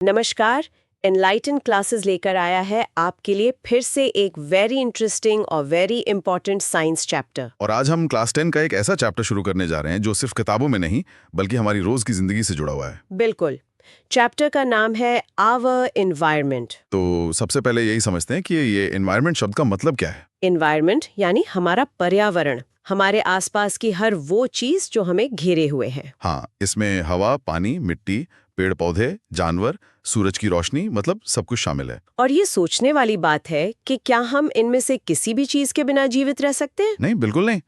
नमस्कार। Enlighten classes लेकर आया है आपके लिए फिर से एक वेरी इंटरेस्टिंग और वेरी इंपॉर्टेंट साइंस चैप्टर। और आज हम क्लास 10 का एक ऐसा चैप्टर शुरू करने जा रहे हैं जो सिर्फ किताबों में नहीं बल्कि हमारी रोज की जिंदगी से जुड़ा हुआ है। बिल्कुल। चैप्टर का नाम है आवर एनवायरनमेंट। तो सबसे पहले यही समझते हैं कि ये एनवायरनमेंट शब्द का मतलब क्या है। एनवायरनमेंट यानी हमारा पर्यावरण, हमारे आसपास की हर वो चीज जो हमें घेरे हुए है। हाँ, इसमें हवा, पानी, मिट्टी, पेड़ पौधे, जानवर, सूरज की रोशनी, मतलब सब कुछ शामिल है। और ये सोचने वाली बात है कि क्या हम इनमें से किसी भी चीज के बिना जीवित रह सकते हैं? नहीं, बिल्कुल नहीं।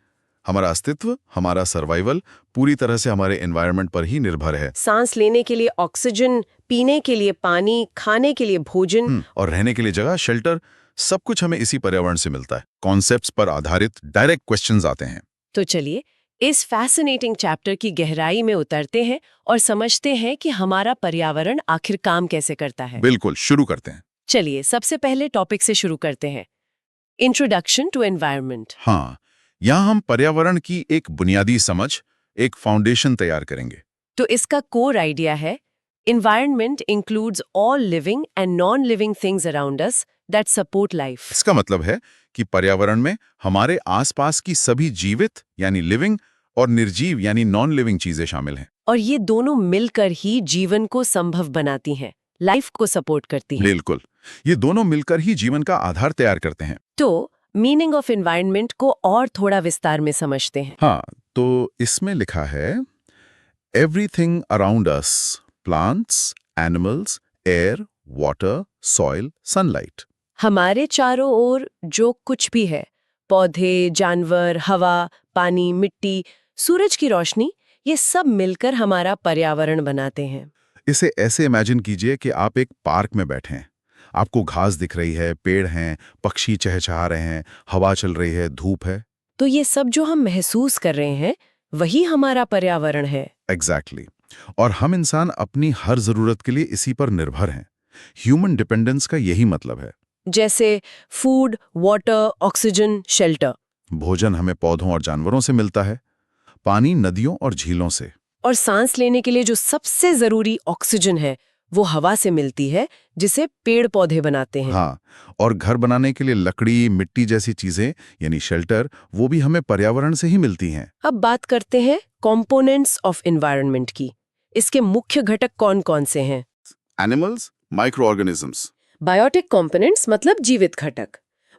हमारा अस्तित्व, हमारा सर्वाइवल पूरी तरह से हमारे एनवायरनमेंट पर ही निर्भर है। सांस लेने के लिए ऑक्सीजन, पीने के लिए पानी, खाने के लिए भोजन और रहने के लिए जगह, शेल्टर, सब कुछ हमें इसी पर्यावरण से मिलता है। कॉन्सेप्ट्स पर आधारित डायरेक्ट क्वेश्चंस आते हैं। तो चलिए इस फैसिनेटिंग चैप्टर की गहराई में उतरते हैं और समझते हैं कि हमारा पर्यावरण आखिर काम कैसे करता है। बिल्कुल, शुरू करते हैं। चलिए सबसे पहले टॉपिक से शुरू करते हैं, इंट्रोडक्शन टू एनवायरनमेंट। हाँ, यहाँ हम पर्यावरण की एक बुनियादी समझ, एक फाउंडेशन तैयार करेंगे। तो इसका कोर आइडिया है, environment includes all living and non living things around us that support life. इसका मतलब है कि पर्यावरण में हमारे आसपास की सभी जीवित यानी लिविंग और निर्जीव यानी नॉन लिविंग चीजें शामिल हैं। और ये दोनों मिलकर ही जीवन को संभव बनाती हैं, लाइफ को सपोर्ट करती हैं। बिल्कुल, ये दोनों मिलकर ही जीवन का आधार तैयार करते हैं। तो मीनिंग ऑफ एनवायरनमेंट को और थोड़ा विस्तार में समझते हैं। हाँ, तो इसमें लिखा है everything around us, plants, animals, air, water, soil, sunlight. हमारे चारों ओर जो कुछ भी है, पौधे, जानवर, हवा, पानी, मिट्टी, सूरज की रोशनी, ये सब मिलकर हमारा पर्यावरण बनाते हैं। इसे ऐसे इमेजिन कीजिए कि आप एक पार्क में बैठे हैं। आपको घास दिख रही है, पेड़ हैं, पक्षी चहचहा रहे हैं, हवा चल रही है, धूप है। तो ये सब जो हम महसूस कर रहे हैं, वही हमारा पर्यावरण है। एग्जैक्टली। और हम इंसान अपनी हर जरूरत के लिए इसी पर निर्भर हैं। ह्यूमन डिपेंडेंस का यही मतलब है। जैसे फूड, वाटर, ऑक्सीजन, शेल्टर। भोजन हमें पौधों और जानवरों से मिलता है, पानी नदियों और झीलों से। और सांस लेने के लिए जो सबसे जरूरी ऑक्सीजन है, वो हवा से मिलती है, जिसे पेड़ पौधे बनाते हैं। हाँ, और घर बनाने के लिए लकड़ी, मिट्टी जैसी चीजें यानी शेल्टर, वो भी हमें पर्यावरण से ही मिलती हैं। अब बात करते हैं कंपोनेंट्स ऑफ एनवायरनमेंट की। इसके मुख्य घटक कौन-कौन से हैं? Animals, micro organisms. Biotic components मतलब जीवित घटक।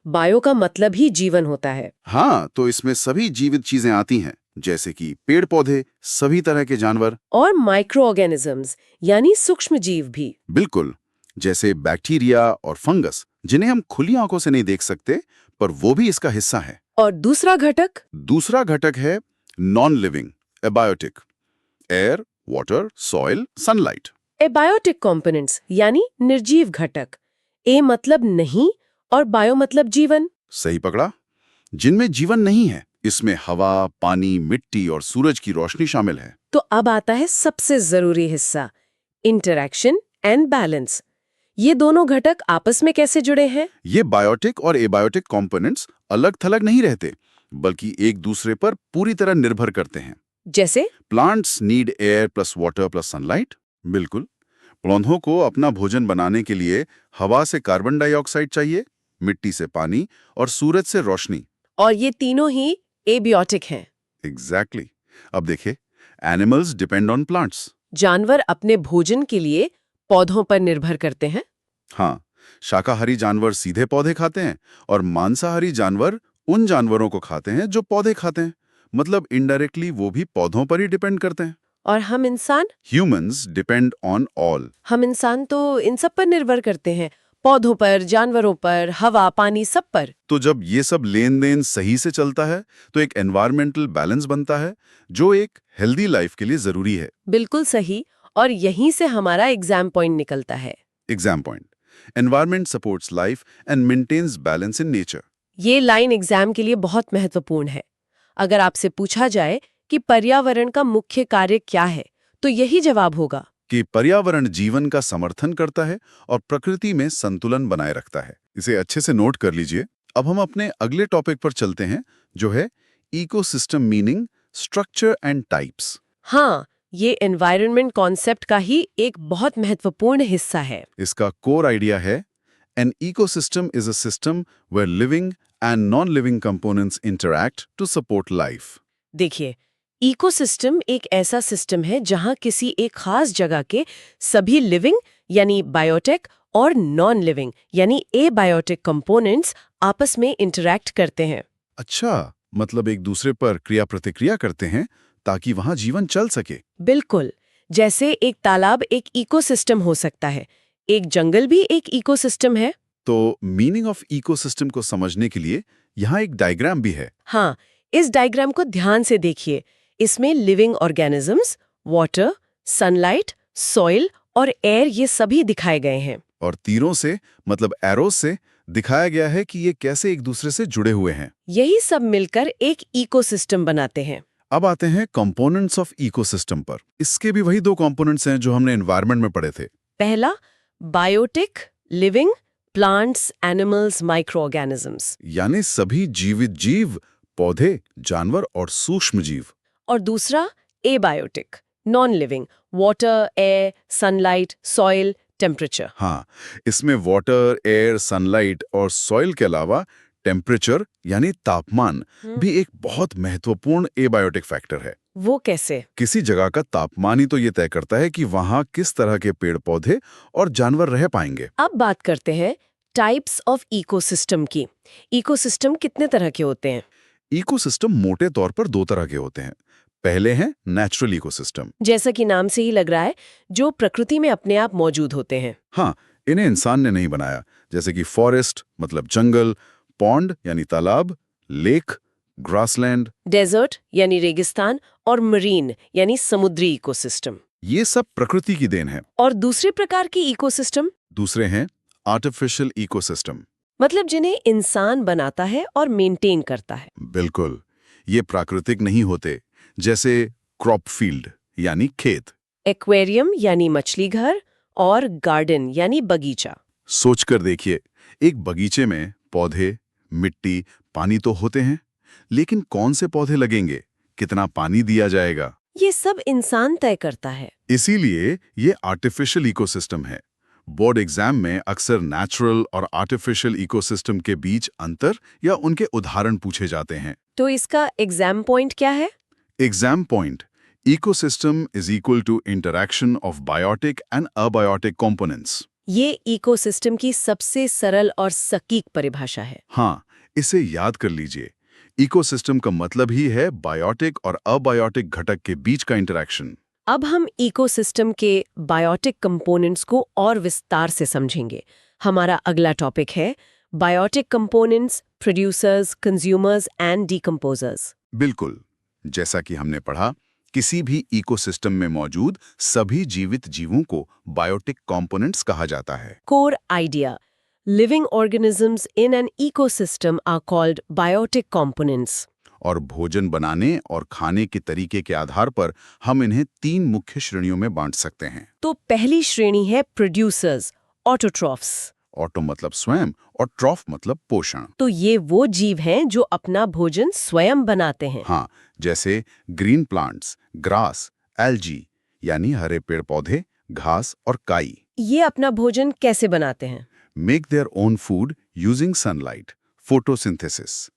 बायो का मतलब ही जीवन होता है। हाँ, तो इसमें सभी जीवित चीजें आती हैं, जैसे कि पेड़ पौधे, सभी तरह के जानवर। और माइक्रो ऑर्गेनिजम्स यानी सूक्ष्म जीव भी। बिल्कुल, जैसे बैक्टीरिया और फंगस, जिन्हें हम खुली आंखों से नहीं देख सकते, पर वो भी इसका हिस्सा है। और दूसरा घटक? दूसरा घटक है non living, abiotic. Air, water, soil, sunlight. Abiotic components यानी निर्जीव घटक। ए मतलब नहीं और बायो मतलब जीवन। सही पकड़ा। जिनमें जीवन नहीं है, इसमें हवा, पानी, मिट्टी और सूरज की रोशनी शामिल है। तो अब आता है सबसे जरूरी हिस्सा, इंटरैक्शन एंड बैलेंस। ये दोनों घटक आपस में कैसे जुड़े हैं? ये बायोटिक और एबायोटिक कंपोनेंट्स अलग थलग नहीं रहते, बल्कि एक दूसरे पर पूरी तरह निर्भर करते हैं। जैसे plants need air plus water plus sunlight. बिल्कुल, पौधों को अपना भोजन बनाने के लिए हवा से कार्बन डाइऑक्साइड चाहिए, मिट्टी से पानी और सूरज से रोशनी। और ये तीनों ही एबियोटिक हैं। एग्जैक्टली। अब देखिए, एनिमल्स डिपेंड ऑन प्लांट्स। जानवर अपने भोजन के लिए पौधों पर निर्भर करते हैं। हाँ, शाकाहारी जानवर सीधे पौधे खाते हैं और मांसाहारी जानवर उन जानवरों को खाते हैं जो पौधे खाते हैं। मतलब इनडायरेक्टली वो भी पौधों पर ही डिपेंड करते हैं। और हम इंसान? Humans depend on all. हम इंसान तो इन सब पर निर्भर करते हैं, पौधों पर, जानवरों पर, हवा, पानी, सब पर। तो जब ये सब लेन देन सही से चलता है, तो एक एनवायरमेंटल बैलेंस बनता है, जो एक हेल्दी लाइफ के लिए जरूरी है। बिल्कुल सही। और यहीं से हमारा एग्जाम पॉइंट निकलता है। Exam point: environment supports life and maintains balance in nature. ये लाइन एग्जाम के लिए बहुत महत्वपूर्ण है। अगर आपसे पूछा जाए कि पर्यावरण का मुख्य कार्य क्या है, तो यही जवाब होगा कि पर्यावरण जीवन का समर्थन करता है और प्रकृति में संतुलन बनाए रखता है। इसे अच्छे से नोट कर लीजिए। अब हम अपने अगले टॉपिक पर चलते हैं, जो है ecosystem meaning, structure and types. हाँ, ये एनवायरनमेंट कॉन्सेप्ट का ही एक बहुत महत्वपूर्ण हिस्सा है। इसका कोर आइडिया है an ecosystem is a system where living and non living components interact to support life. देखिए, इकोसिस्टम एक ऐसा सिस्टम है जहां किसी एक खास जगह के सभी लिविंग यानी बायोटेक और नॉन लिविंग यानी एबायोटिक कंपोनेंट्स आपस में इंटरैक्ट करते हैं। अच्छा, मतलब एक दूसरे पर क्रिया प्रतिक्रिया करते हैं ताकि वहां जीवन चल सके। बिल्कुल, जैसे एक तालाब एक इकोसिस्टम हो सकता है, एक जंगल भी एक इकोसिस्टम है। तो मीनिंग ऑफ इकोसिस्टम को समझने के लिए यहाँ एक डायग्राम भी है। हाँ, इस डायग्राम को ध्यान से देखिए। इसमें living organisms, water, sunlight, soil और एयर ये सभी दिखाए गए हैं। और तीरों से मतलब एरोस से दिखाया गया है कि ये कैसे एक दूसरे से जुड़े हुए हैं। यही सब मिलकर एक इकोसिस्टम बनाते हैं। अब आते हैं कंपोनेंट्स ऑफ इकोसिस्टम पर। इसके भी वही दो कंपोनेंट्स हैं जो हमने एनवायरनमेंट में पढ़े थे। पहला, biotic, living, plants, animals, micro organisms. यानी सभी जीवित जीव, पौधे, जानवर और सूक्ष्म जीव। और दूसरा, abiotic, non living, water, air, sunlight, soil, temperature. हाँ, इसमें वाटर, एयर, सनलाइट और सॉइल के अलावा टेम्परेचर यानी तापमान भी एक बहुत महत्वपूर्ण एबायोटिक फैक्टर है। वो कैसे? किसी जगह का तापमान ही तो ये तय करता है कि वहाँ किस तरह के पेड़ पौधे और जानवर रह पाएंगे। अब बात करते हैं टाइप्स ऑफ इकोसिस्टम की। इकोसिस्टम कितने तरह के होते हैं? इकोसिस्टम मोटे तौर पर दो तरह के होते हैं। पहले हैं नेचुरल इकोसिस्टम। जैसा कि नाम से ही लग रहा है, जो प्रकृति में अपने आप मौजूद होते हैं। हाँ, इन्हें इंसान ने नहीं बनाया, जैसे कि फॉरेस्ट मतलब जंगल, पॉन्ड यानी तालाब, लेक, ग्रासलैंड, डेजर्ट यानी रेगिस्तान और मरीन यानी समुद्री इकोसिस्टम। ये सब प्रकृति की देन है। और दूसरे प्रकार की इकोसिस्टम दूसरे हैं आर्टिफिशियल इकोसिस्टम। मतलब जिन्हें इंसान बनाता है और मेंटेन करता है। बिल्कुल, ये प्राकृतिक नहीं होते, जैसे क्रॉप फील्ड यानी खेत। एक्वेरियम यानी मछली घर और गार्डन यानी बगीचा। सोचकर देखिए, एक बगीचे में पौधे, मिट्टी, पानी तो होते हैं, लेकिन कौन से पौधे लगेंगे, कितना पानी दिया जाएगा, ये सब इंसान तय करता है। इसीलिए ये आर्टिफिशियल इकोसिस्टम है। बोर्ड एग्जाम में अक्सर नेचुरल और आर्टिफिशियल इकोसिस्टम के बीच अंतर या उनके उदाहरण पूछे जाते हैं। तो इसका एग्जाम पॉइंट क्या है? Exam point: ecosystem is equal to interaction of biotic and abiotic components. ये इकोसिस्टम की सबसे सरल और सटीक परिभाषा है। हाँ, इसे याद कर लीजिए। इकोसिस्टम का मतलब ही है बायोटिक और अबायोटिक घटक के बीच का इंटरैक्शन। अब हम इकोसिस्टम के बायोटिक कंपोनेंट्स को और विस्तार से समझेंगे। हमारा अगला टॉपिक है biotic components, producers, consumers and decomposers. बिल्कुल, जैसा कि हमने पढ़ा, किसी भी इकोसिस्टम में मौजूद सभी जीवित जीवों को बायोटिक कंपोनेंट्स कहा जाता है। Core idea: living organisms in an ecosystem are called biotic components. और भोजन बनाने और खाने के तरीके के आधार पर हम इन्हें तीन मुख्य श्रेणियों में बांट सकते हैं। तो पहली श्रेणी है प्रोड्यूसर्स, ऑटोट्रॉफ्स। ऑटो मतलब स्वयं और ट्रॉफ मतलब पोषण। तो ये वो जीव हैं जो अपना भोजन स्वयं बनाते हैं। हाँ, जैसे ग्रीन प्लांट्स, ग्रास, एल्जी यानी हरे पेड़ पौधे, घास और काई। ये अपना भोजन कैसे बनाते हैं? Make their own food using sunlight, photosynthesis.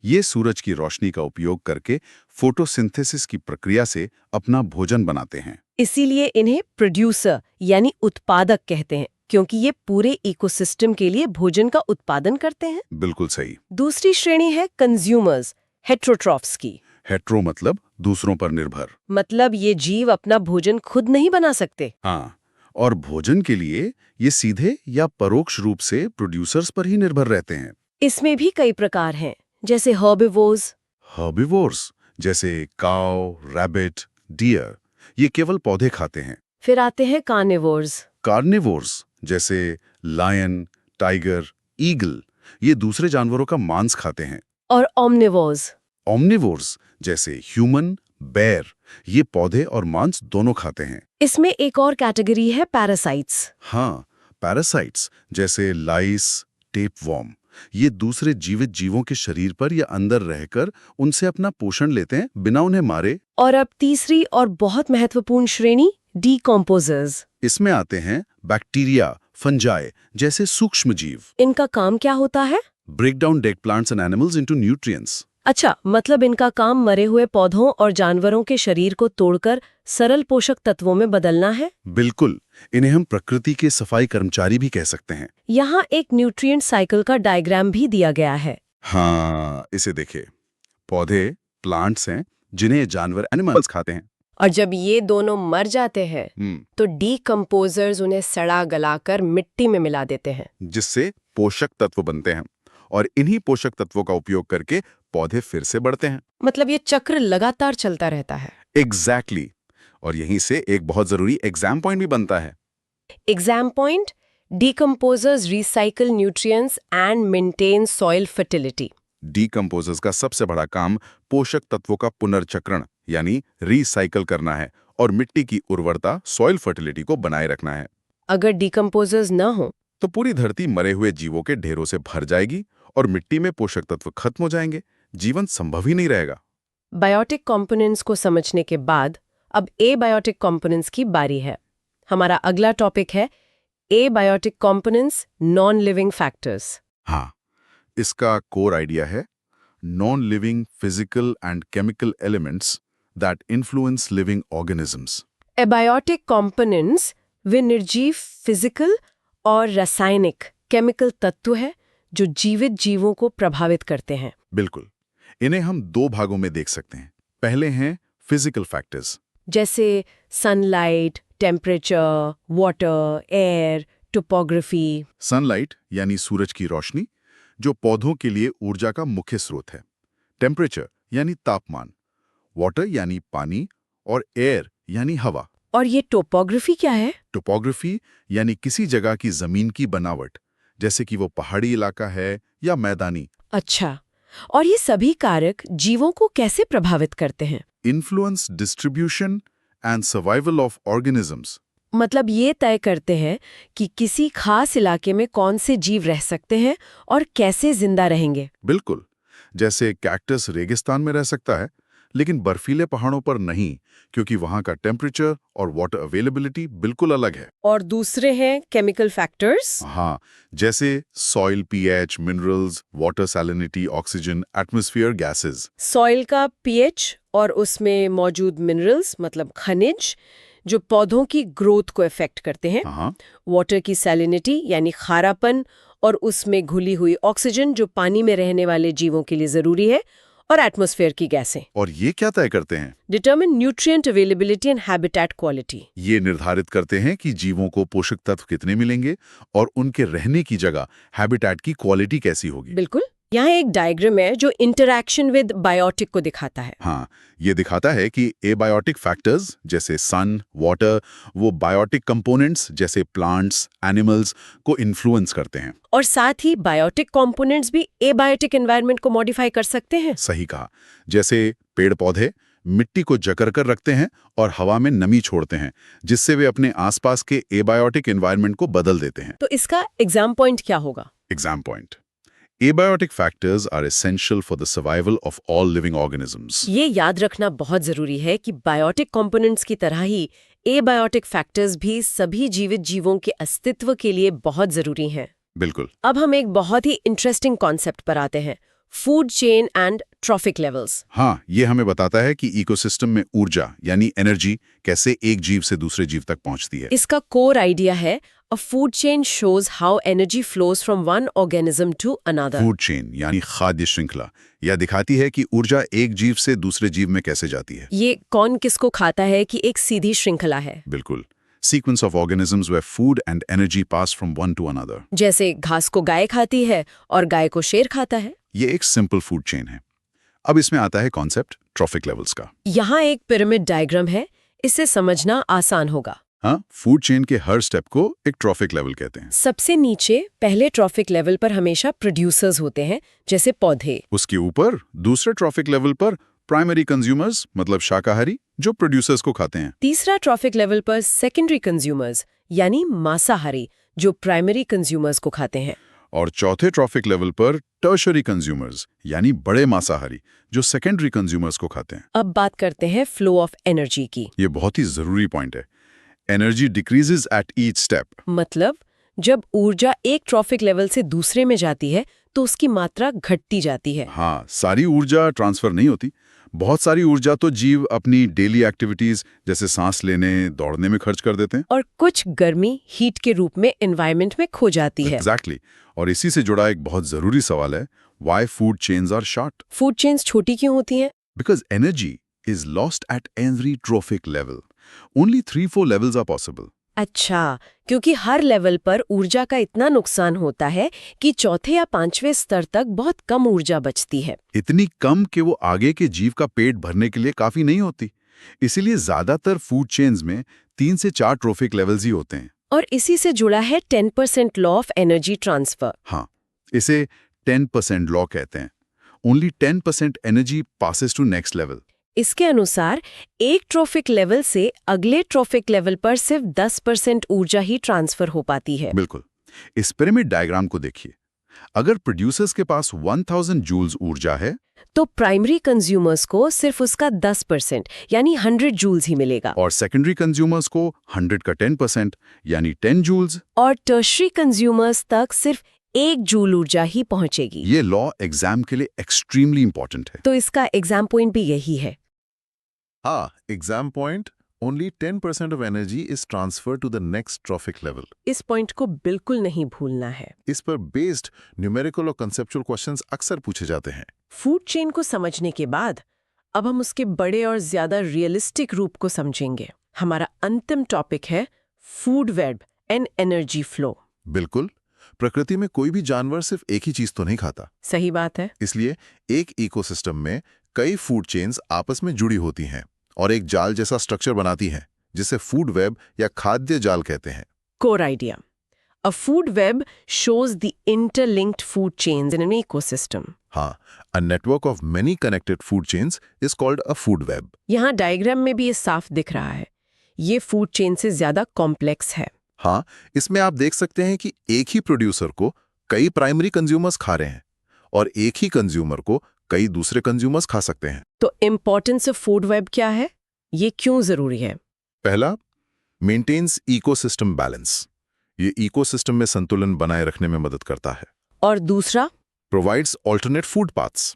ये सूरज की रोशनी का उपयोग करके फोटोसिंथेसिस की प्रक्रिया से अपना भोजन बनाते हैं। इसीलिए इन्हें प्रोड्यूसर यानी उत्पादक कहते हैं, क्योंकि ये पूरे इकोसिस्टम के लिए भोजन का उत्पादन करते हैं। बिल्कुल सही। दूसरी श्रेणी है कंज्यूमर्स, हेट्रोट्रॉफ्स की। हेट्रो मतलब दूसरों पर निर्भर। मतलब ये जीव अपना भोजन खुद नहीं बना सकते। हाँ, और भोजन के लिए ये सीधे या परोक्ष रूप से प्रोड्यूसर्स पर ही निर्भर रहते हैं। इसमें भी कई प्रकार हैं, जैसे हर्बिवोर्स। हर्बिवोर्स जैसे काऊ, रैबिट, डियर, ये केवल पौधे खाते हैं। फिर आते हैं कार्निवोर्स। कार्निवोर्स जैसे लायन, टाइगर, ईगल, ये दूसरे जानवरों का मांस खाते हैं। और ओमनिवोर्स। ओमनिवोर्स जैसे ह्यूमन, बेर, ये पौधे और मांस दोनों खाते हैं। इसमें एक और कैटेगरी है पैरासाइट्स। हाँ, पैरासाइट्स जैसे लाइस, टेपवॉर्म, ये दूसरे जीवित जीवों के शरीर पर या अंदर रहकर उनसे अपना पोषण लेते हैं बिना उन्हें मारे। और अब तीसरी और बहुत महत्वपूर्ण श्रेणी, डीकम्पोजर्स। इसमें आते हैं बैक्टीरिया, फंजाई जैसे सूक्ष्म जीव। इनका काम क्या होता है? Break down dead plants and animals into nutrients. अच्छा, मतलब इनका काम मरे हुए पौधों और जानवरों के शरीर को तोड़कर सरल पोषक तत्वों में बदलना है। बिल्कुल, इन्हें हम प्रकृति के सफाई कर्मचारी भी कह सकते हैं। यहाँ एक न्यूट्रिएंट साइकिल का डायग्राम भी दिया गया है। हाँ, इसे देखिए। पौधे प्लांट्स हैं जिन्हें जानवर एनिमल्स खाते हैं। और जब ये दोनों मर जाते हैं तो डीकम्पोजर्स उन्हें सड़ा गलाकर मिट्टी में मिला देते हैं, जिससे पोषक तत्व बनते हैं और इन्हीं पोषक तत्वों का उपयोग करके पौधे फिर से बढ़ते हैं। मतलब ये चक्र लगातार चलता रहता है। एग्जैक्टली। और यहीं से एक बहुत जरूरी एग्जाम पॉइंट भी बनता है। Exam point, decomposers recycle nutrients and maintain soil fertility. Decomposers का सबसे बड़ा काम पोषक तत्वों का पुनर्चक्रण यानी रिसाइकल करना है और मिट्टी की उर्वरता, सॉइल फर्टिलिटी को बनाए रखना है। अगर डीकम्पोजर्स न हो तो पूरी धरती मरे हुए जीवों के ढेरों से भर जाएगी और मिट्टी में पोषक तत्व खत्म हो जाएंगे, जीवन संभव ही नहीं रहेगा। बायोटिक कंपोनेंट्स को समझने के बाद अब एबायोटिक कंपोनेंट्स की बारी है। हमारा अगला टॉपिक है abiotic components, non living factors. हाँ, इसका कोर आइडिया है non living physical and chemical elements that influence living organisms. Abiotic components वे निर्जीव फिजिकल और रासायनिक केमिकल तत्व है जो जीवित जीवों को प्रभावित करते हैं। बिल्कुल, इन्हें हम दो भागों में देख सकते हैं। पहले हैं फिजिकल फैक्टर्स, जैसे sunlight, temperature, water, air, topography. Sunlight यानी सूरज की रोशनी जो पौधों के लिए ऊर्जा का मुख्य स्रोत है। टेम्परेचर यानी तापमान, वाटर यानी पानी और एयर यानी हवा। और ये टोपोग्राफी क्या है? टोपोग्राफी यानी किसी जगह की जमीन की बनावट, जैसे कि वो पहाड़ी इलाका है या मैदानी। अच्छा, और ये सभी कारक जीवों को कैसे प्रभावित करते हैं? Influence distribution and survival of organisms. मतलब ये तय करते हैं कि किसी खास इलाके में कौन से जीव रह सकते हैं और कैसे जिंदा रहेंगे। बिल्कुल, जैसे कैक्टस रेगिस्तान में रह सकता है लेकिन बर्फीले पहाड़ों पर नहीं, क्योंकि वहां का टेम्परेचर और वाटर अवेलेबिलिटी बिल्कुल अलग है। और दूसरे हैं केमिकल फैक्टर्स। हाँ, जैसे soil pH, minerals, water salinity, oxygen, atmosphere gases. Soil का पीएच और उसमें मौजूद मिनरल्स मतलब खनिज जो पौधों की ग्रोथ को इफेक्ट करते हैं। हाँ, वाटर की सैलिनिटी यानी खारापन और उसमें घुली हुई ऑक्सीजन जो पानी में रहने वाले जीवों के लिए जरूरी है, और एटमॉस्फेयर की गैसें। और ये क्या तय करते हैं? Determine nutrient availability and habitat quality. ये निर्धारित करते हैं कि जीवों को पोषक तत्व कितने मिलेंगे और उनके रहने की जगह, हैबिटेट की क्वालिटी कैसी होगी। बिल्कुल, यहाँ एक डायग्राम है जो इंटरैक्शन विद बायोटिक को दिखाता है। हाँ, ये दिखाता है कि एबायोटिक फैक्टर्स जैसे सन, वाटर, वो बायोटिक कंपोनेंट्स जैसे प्लांट्स, एनिमल्स को इन्फ्लुएंस करते हैं। और साथ ही बायोटिक कंपोनेंट्स भी एबायोटिक एनवायरनमेंट को मॉडिफाई कर सकते हैं। सही कहा, जैसे पेड़ पौधे मिट्टी को जकड़ कर रखते हैं और हवा में नमी छोड़ते हैं, जिससे वे अपने आसपास के एबायोटिक एनवायरनमेंट को बदल देते हैं। तो इसका एग्जाम पॉइंट क्या होगा? Exam point, Abiotic factors are essential for the survival of all living organisms. ये याद रखना बहुत जरूरी है कि बायोटिक कंपोनेंट्स की तरह ही एबायोटिक फैक्टर्स भी सभी जीवित जीवों के अस्तित्व के लिए बहुत जरूरी हैं। बिल्कुल। अब हम एक बहुत ही इंटरेस्टिंग कॉन्सेप्ट पर आते हैं, food chain and trophic levels. हाँ, ये हमें बताता है कि इकोसिस्टम में ऊर्जा यानी एनर्जी कैसे एक जीव से दूसरे जीव तक पहुंचती है। इसका कोर आइडिया है A food chain shows how energy flows from one organism to another. Food chain यानी खाद्य श्रृंखला यह दिखाती है कि ऊर्जा एक जीव से दूसरे जीव में कैसे जाती है। ये कौन किसको खाता है कि एक सीधी श्रृंखला है। बिल्कुल, sequence of organisms where food and energy pass from one to another. जैसे घास को गाय खाती है और गाय को शेर खाता है। ये एक सिंपल फूड चेन है। अब इसमें आता है कॉन्सेप्ट ट्रॉफिक लेवल्स का। यहाँ एक पिरामिड डायग्राम है, इसे समझना आसान होगा। हाँ, फूड चेन के हर स्टेप को एक ट्रॉफिक लेवल कहते हैं। सबसे नीचे पहले ट्रॉफिक लेवल पर हमेशा प्रोड्यूसर्स होते हैं, जैसे पौधे। उसके ऊपर दूसरे ट्रॉफिक लेवल पर प्राइमरी कंज्यूमर्स मतलब शाकाहारी जो प्रोड्यूसर्स को खाते हैं। तीसरा ट्रॉफिक लेवल पर सेकेंडरी कंज्यूमर्स यानी मांसाहारी जो प्राइमरी कंज्यूमर्स को खाते हैं। और चौथे ट्रॉफिक लेवल पर टर्शरी कंज्यूमर्स यानी बड़े मांसाहारी जो सेकेंडरी कंज्यूमर्स को खाते हैं। अब बात करते हैं फ्लो ऑफ एनर्जी की। ये बहुत ही जरूरी पॉइंट है। Energy decreases at each step. मतलब जब ऊर्जा एक ट्रॉफिक लेवल से दूसरे में जाती है तो उसकी मात्रा घटती जाती है। हाँ, सारी ऊर्जा ट्रांसफर नहीं होती। बहुत सारी ऊर्जा तो जीव अपनी डेली एक्टिविटीज जैसे सांस लेने, दौड़ने में खर्च कर देते हैं। और कुछ गर्मी हीट के रूप में एनवायरनमेंट में खो जाती है। एग्जैक्टली। और इसी से जुड़ा एक बहुत जरूरी सवाल है, why food chains are short? Food chains छोटी क्यों होती हैं? Because energy is lost at every trophic level. Only 3-4 levels are possible. अच्छा, क्योंकि हर लेवल पर ऊर्जा का इतना नुकसान होता है कि चौथे या पांचवें स्तर तक बहुत कम ऊर्जा बचती है। इतनी कम कि वो आगे के जीव का पेट भरने के लिए काफी नहीं होती। इसीलिए ज्यादातर फूड चेन्स में 3 से 4 ट्रॉफिक लेवल्स ही होते हैं। और इसी से जुड़ा है 10% लॉ ऑफ एनर्जी ट्रांसफर। हाँ, इसे 10% लॉ कहते हैं। Only 10% energy passes to next level. इसके अनुसार एक ट्रॉफिक लेवल से अगले ट्रॉफिक लेवल पर सिर्फ 10% ऊर्जा ही ट्रांसफर हो पाती है। बिल्कुल। इस पिरामिड डायग्राम को देखिए। अगर प्रोड्यूसर्स के पास 1000 जूल्स ऊर्जा है तो प्राइमरी कंज्यूमर्स को सिर्फ उसका 10% यानी 100 जूल्स ही मिलेगा। और सेकेंडरी कंज्यूमर्स को 100 का 10% यानी 10 जूल्स। और टर्शरी कंज्यूमर्स तक सिर्फ 1 जूल ऊर्जा ही पहुंचेगी। ये लॉ एग्जाम के लिए एक्सट्रीमली इंपॉर्टेंट है। तो इसका एग्जाम पॉइंट भी यही है। हाँ, exam point only 10% of energy is transfer to the next trophic level. इस पॉइंट को बिल्कुल नहीं भूलना है। इस पर बेस्ड न्यूमेरिकल और कंसेप्चुअल क्वेश्चंस अक्सर पूछे जाते हैं। फूड चेन को समझने के बाद अब हम उसके बड़े और ज्यादा रियलिस्टिक रूप को समझेंगे। हमारा अंतिम टॉपिक है food web and energy flow. बिल्कुल। प्रकृति में कोई भी जानवर सिर्फ एक ही चीज तो नहीं खाता। सही बात है। इसलिए एक इकोसिस्टम में कई फूड चेन्स आपस में जुड़ी होती हैं और एक जाल जैसा स्ट्रक्चर बनाती हैं, जिसे फूड वेब या खाद्य जाल कहते हैं। Core idea. A food web shows the interlinked food chains in an ecosystem. हाँ, a network of many connected food chains is called a food web. यहाँ डायग्राम में भी ये साफ दिख रहा है। ये फूड चेन से ज्यादा कॉम्प्लेक्स है। हाँ, इसमें आप देख सकते हैं कि एक ही प्रोड्यूसर को कई प्राइमरी कंज्यूमर्स खा रहे हैं और एक ही कंज्यूमर को कई दूसरे कंज्यूमर्स खा सकते हैं। तो इम्पोर्टेंस ऑफ फूड वेब क्या है? ये क्यों जरूरी है? पहला, मेंटेन्स इकोसिस्टम बैलेंस। ये इकोसिस्टम में संतुलन बनाए रखने में मदद करता है। और दूसरा, प्रोवाइड्स ऑल्टरनेट फूड पाथ्स।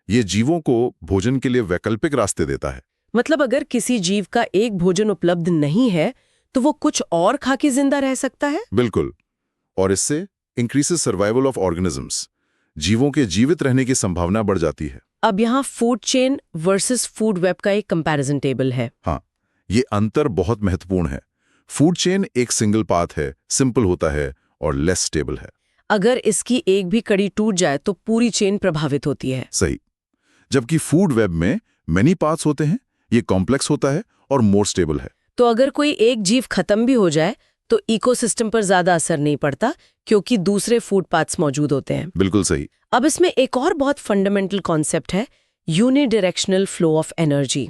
ये जीवों को भोजन के लिए वैकल्पिक रास्ते देता है। मतलब अगर किसी जीव का एक भोजन उपलब्ध नहीं है तो वो कुछ और खा के जिंदा रह सकता है। बिल्कुल। और इससे इंक्रीजेस सर्वाइवल ऑफ ऑर्गेनिजम्स। जीवों के जीवित रहने की संभावना बढ़ जाती है। अब यहाँ food chain versus food web का एक कंपैरिजन टेबल है। हाँ, ये अंतर बहुत महत्वपूर्ण है। फूड चेन एक सिंगल पाथ है, सिंपल होता है और लेस स्टेबल है। अगर इसकी एक भी कड़ी टूट जाए तो पूरी चेन प्रभावित होती है। सही। जबकि फूड वेब में मेनी पाथ्स होते हैं, ये कॉम्प्लेक्स होता है और मोर स्टेबल है। तो अगर कोई एक जीव खत्म भी हो जाए तो इकोसिस्टम पर ज्यादा असर नहीं पड़ता क्योंकि दूसरे फूड पाथ्स मौजूद होते हैं। बिल्कुल सही। अब इसमें एक और बहुत फंडामेंटल कॉन्सेप्ट है, unidirectional flow of energy.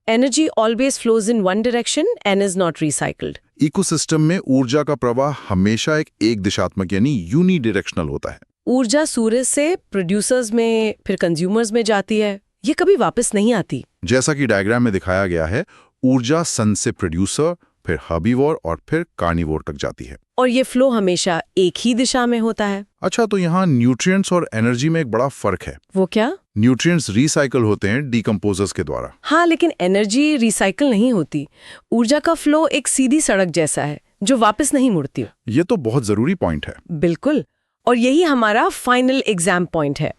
Energy always flows in one direction and is not recycled. Ecosystem में ऊर्जा का प्रवाह हमेशा एक दिशात्मक यानी यूनिडायरेक्शनल होता है। ऊर्जा सूर्य से प्रोड्यूसर्स में फिर कंज्यूमर्स में जाती है, ये कभी वापस नहीं आती। जैसा कि डायग्राम में दिखाया गया है, ऊर्जा सन से प्रोड्यूसर, फिर हर्बीवोर और फिर कार्निवोर तक जाती है। और ये फ्लो हमेशा एक ही दिशा में होता है। अच्छा, तो यहाँ न्यूट्रिएंट्स और एनर्जी में एक बड़ा फर्क है। वो क्या? न्यूट्रिएंट्स रिसाइकल होते हैं डीकंपोजर्स के द्वारा। हाँ, लेकिन एनर्जी रिसाइकल नहीं होती। ऊर्जा का फ्लो एक सीधी सड़क जैसा है जो वापस नहीं मुड़ती। ये तो बहुत जरूरी पॉइंट है। बिल्कुल। और यही हमारा फाइनल एग्जाम पॉइंट है।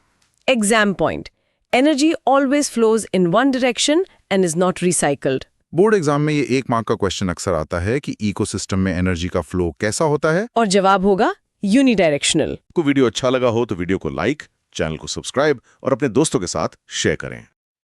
Exam point, energy always flows in one direction and is not recycled. Board exam में ये 1 मार्क का क्वेश्चन अक्सर आता है कि इकोसिस्टम में एनर्जी का फ्लो कैसा होता है, और जवाब होगा यूनिडायरेक्शनल। को वीडियो अच्छा लगा हो तो वीडियो को लाइक, चैनल को सब्सक्राइब और अपने दोस्तों के साथ शेयर करें।